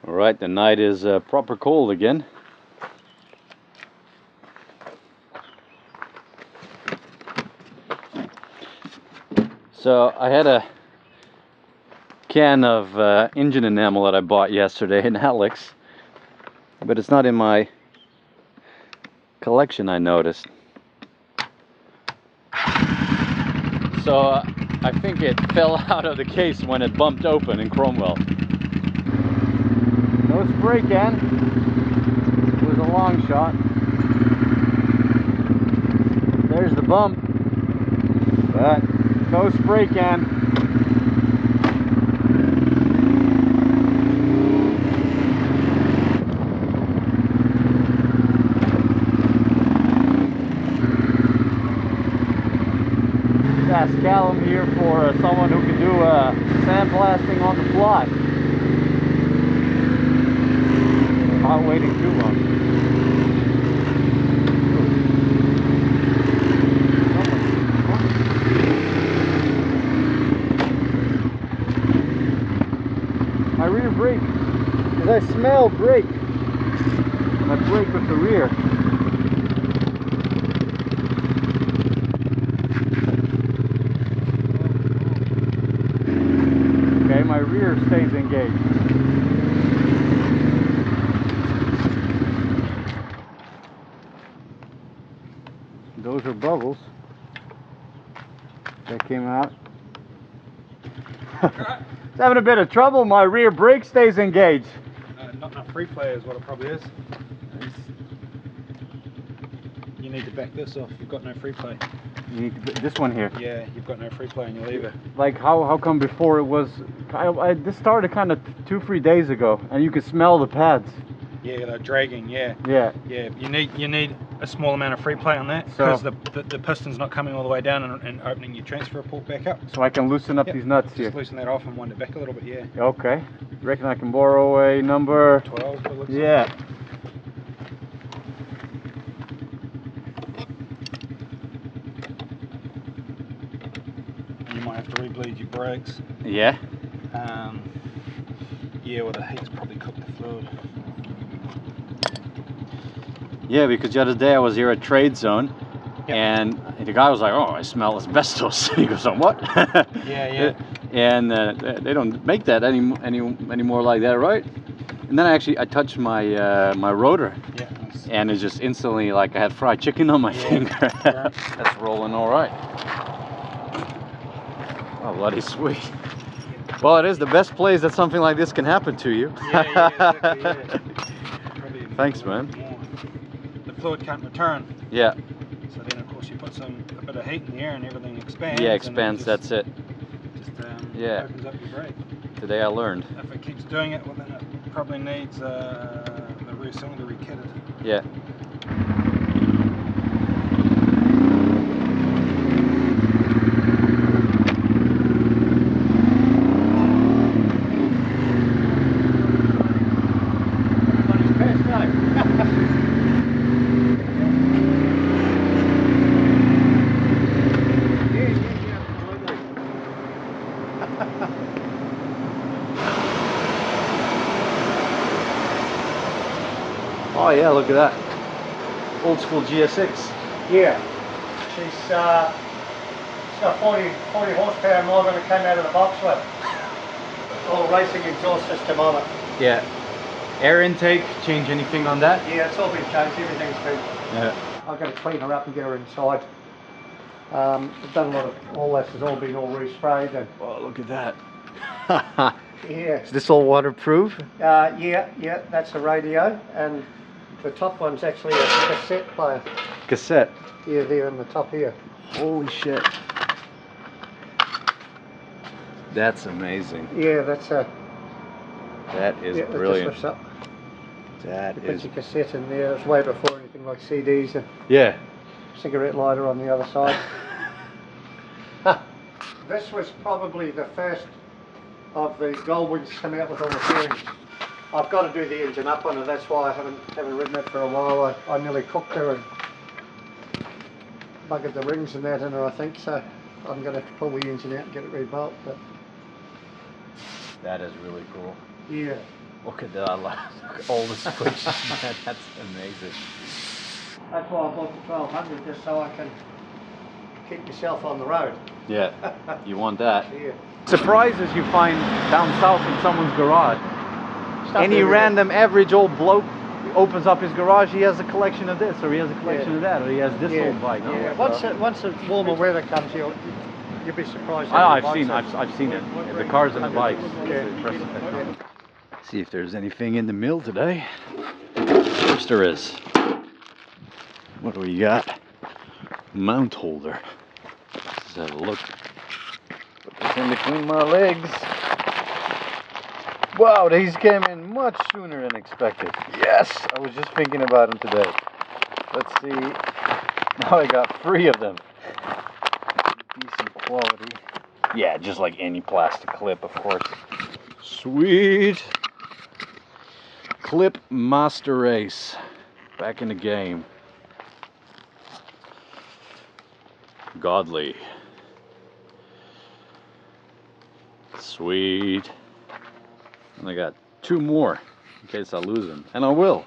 Alright, the night is proper cold again. So I had a can of engine enamel that I bought yesterday in Alex, but it's not in my collection, I noticed. So I think it fell out of the case when it bumped open in Cromwell. No spray can. It was a long shot. There's the bump, but no spray can. Ask Callum here for someone who can do sandblasting on the fly. Not waiting too long. My rear brake, because I smell brake. I brake with the rear. Okay, my rear stays engaged. Those are bubbles that came out. It's having a bit of trouble. My rear brake stays engaged. Not enough free play is what it probably is. You need to back this off. You've got no free play. You need to put this one here. Yeah, you've got no free play in your lever. Like how come before it was? This started kind of 2-3 days ago, and you could smell the pads. Yeah, they're dragging. Yeah. Yeah. Yeah. You need a small amount of free play on that because the piston's not coming all the way down and opening your transfer port back up. So I can loosen up these nuts here. Just loosen that off and wind it back a little bit. Yeah. Okay. Reckon I can borrow a number 12. It looks yeah. like. You might have to re-bleed your brakes. Yeah. Yeah, well the heat's probably cooked the fluid. Yeah, because the other day I was here at Trade Zone, and the guy was like, "Oh, I smell asbestos." He goes, "On what?" Yeah. And they don't make that anymore like that, right? And then I touched my my rotor, and it's just instantly like I had fried chicken on my finger. That's rolling all right. Oh, bloody sweet. Well, it is the best place that something like this can happen to you. Exactly. Thanks, man. The fluid can't return. Yeah. So then, of course, you put a bit of heat in the air and everything expands. Yeah, expands. That's it. Just yeah. opens up your brake. Today I learned. If it keeps doing it, well, then it probably needs the rear cylinder rekitted. Yeah. Oh yeah, look at that. Old school GSX. Yeah. She's got 40 horsepower more than it came out of the box with. All racing exhaust system on it. Yeah. Air intake, change anything on that? Yeah, it's all been changed, everything's been. Yeah. I've got to clean her up and get her inside. I've done a lot of, all this has all been resprayed. And oh, look at that. yeah. Is this all waterproof? Yeah, that's the radio, and the top one's actually a cassette player. Cassette? Yeah, there in the top here. Holy shit. That's amazing. Yeah, that's a... That is brilliant. It just lifts up. That you is... put your cassette in there. It's way before anything like CDs and yeah. Cigarette lighter on the other side. This was probably the first of the Goldwings to come out with all the fairings. I've got to do the engine up on it, that's why I haven't ridden it for a while. I nearly cooked her and buggered the rings and that in her, I think, so I'm going to have to pull the engine out and get it rebuilt. But that is really cool. yeah, Look at that, look at all the switches. That's amazing. That's why I bought the 1200, just so I can keep myself on the road. Yeah, you want that. Yeah. Surprises you find down south in someone's garage. Any everywhere. random average old bloke opens up his garage, he has a collection of this, or he has a collection of that, or he has this old bike. Yeah. Once the warmer weather comes, you'll be surprised. I've seen it. The cars and the bikes. Yeah. Impressive. See if there's anything in the mill today. Of course there is. What do we got? Mount holder. Let's have a look. Put this in between my legs. Wow, these came in much sooner than expected. Yes, I was just thinking about them today. Let's see. Now I got 3 of them. Decent quality. Yeah, just like any plastic clip, of course. Sweet. Clip Master Race. Back in the game. Godly. Sweet. And I got 2 more in case I lose them. And I will.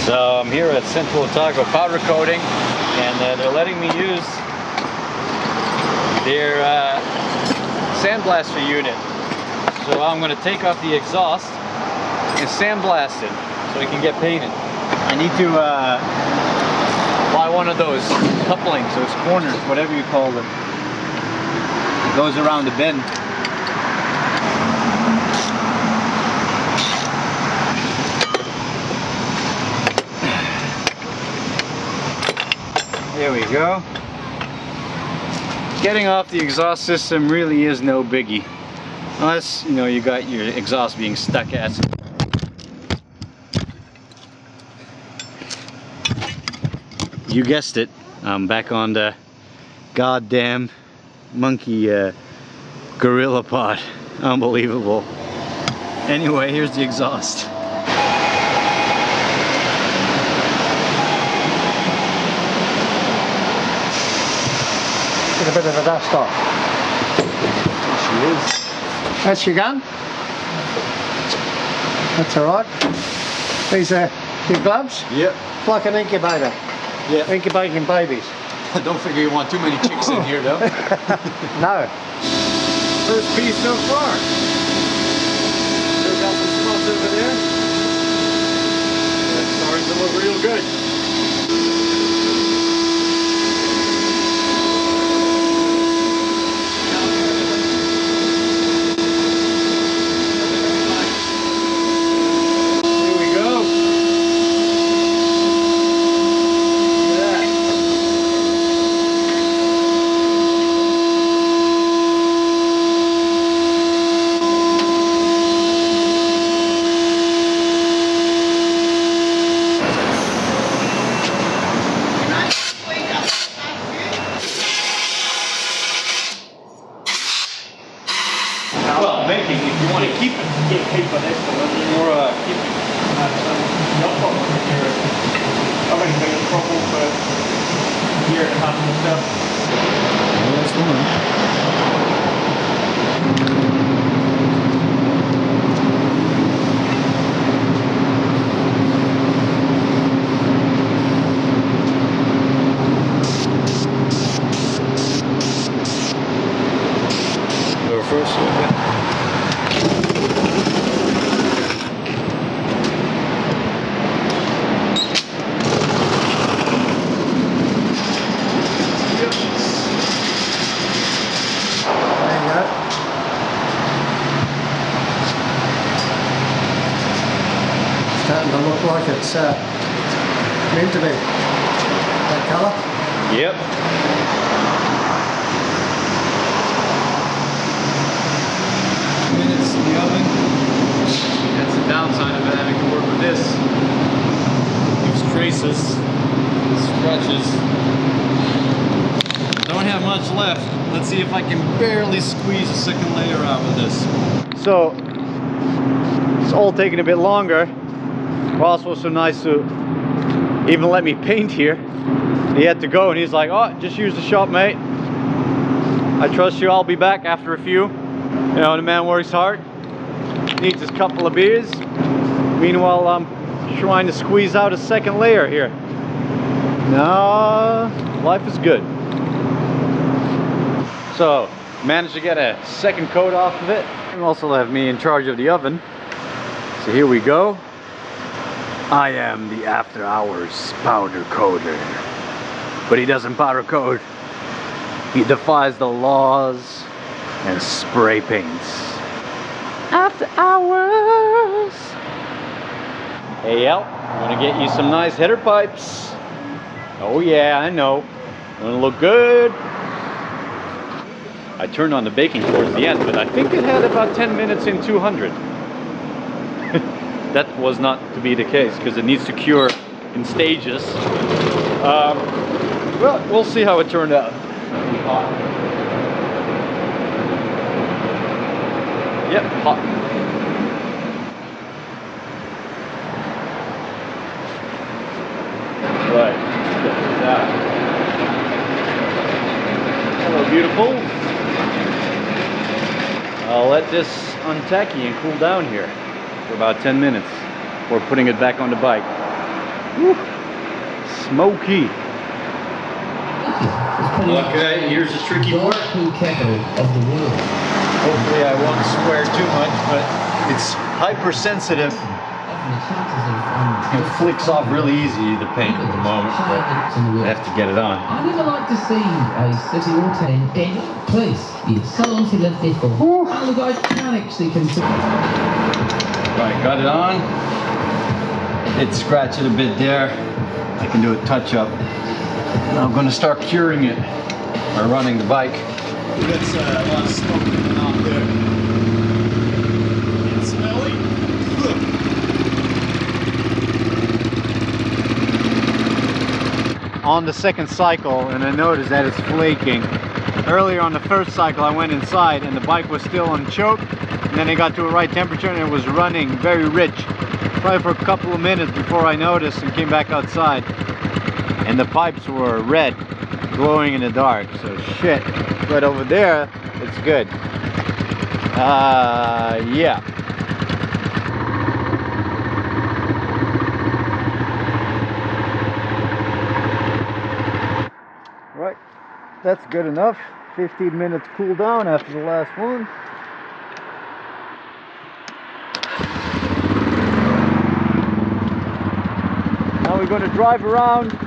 So I'm here at Central Otago powder coating, and they're letting me use their Sandblaster unit. So I'm going to take off the exhaust and sandblast it so it can get painted. I need to buy one of those couplings, those corners, whatever you call them. It goes around the bend. There we go. Getting off the exhaust system really is no biggie. Unless, you know, you got your exhaust being stuck at. You guessed it, I'm back on the goddamn monkey gorilla pod. Unbelievable. Anyway, here's the exhaust. Get a bit of the dust off. There she is. That's your gun. That's alright. These are your gloves. Yep. It's like an incubator. Yeah. Incubating babies. Don't figure you want too many chicks in here though. No. First piece so far. Still got some spots over there. That's starting to look real good. Well, making, if you want to keep it, keep it extra, or keep it. No problem here. I'm going to take a trouble for here and half and stuff. Well, that's the one. Go first, okay. Starting to look like it's meant to be that colour. Yep. Minutes in the oven. That's the downside of having to work with this. Leaves traces, scratches. Don't have much left. Let's see if I can barely squeeze a second layer out with this. So it's all taking a bit longer. Ross was so nice to even let me paint here. He had to go and he's like, oh, just use the shop, mate. I trust you, I'll be back after a few. You know, the man works hard, needs his couple of beers. Meanwhile, I'm trying to squeeze out a second layer here. No, life is good. So, managed to get a second coat off of it. And also have me in charge of the oven. So here we go. I am the after hours powder coater. But he doesn't powder coat. He defies the laws and spray paints. After hours. Hey Al, I'm gonna get you some nice header pipes. Oh yeah, I know. Gonna look good. I turned on the baking towards the end, but I think it had about 10 minutes in 200. That was not to be the case, because it needs to cure in stages. Well, we'll see how it turned out. Hot. Yep, hot. Right, check this out. Hello, beautiful. I'll let this untacky and cool down here for about 10 minutes before putting it back on the bike. Woo. Smoky. Okay, here's the tricky part. Hopefully I won't swear too much, but it's hypersensitive. It flicks off really easy, the paint at the moment, but I have to get it on. I never like to see a city auto in any place. It's so long to live there for. And the guys can actually consider. Right, got it on. Did scratch it a bit there. I can do a touch up. Now I'm going to start curing it by running the bike. That's a lot of smoke coming off there. It's smelly. On the second cycle, and I noticed that it's flaking. Earlier on the first cycle I went inside and the bike was still on choke, and then it got to a right temperature and it was running very rich. Probably for a couple of minutes before I noticed and came back outside. And the pipes were red, glowing in the dark, so shit. But over there, it's good. Yeah. Right, that's good enough. 15 minutes cool down after the last one. Now we're going to drive around.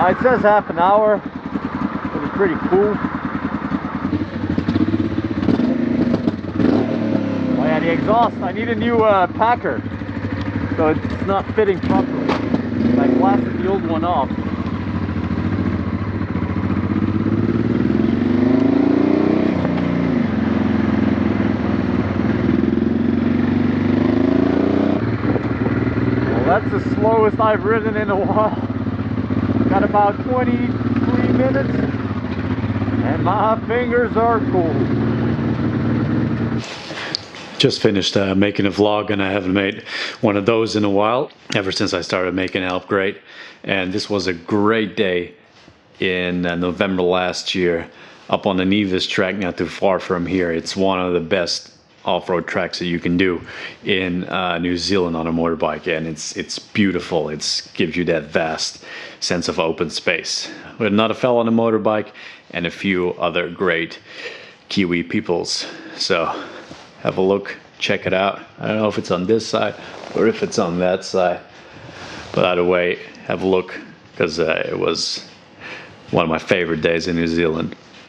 It says half an hour. It'll be pretty cool. Oh yeah, the exhaust. I need a new packer. So it's not fitting properly. I blasted the old one off. Well, that's the slowest I've ridden in a while. Got about 23 minutes and my fingers are cold. Just finished making a vlog, and I haven't made one of those in a while, ever since I started making Help Great. And this was a great day in November last year up on the Nevis track, not too far from here. It's one of the best off-road tracks that you can do in New Zealand on a motorbike, and it's beautiful. It gives you that vast sense of open space with another fella on a motorbike and a few other great Kiwi peoples. So have a look, check it out. I don't know if it's on this side or if it's on that side, but either way, have a look, because it was one of my favorite days in New Zealand.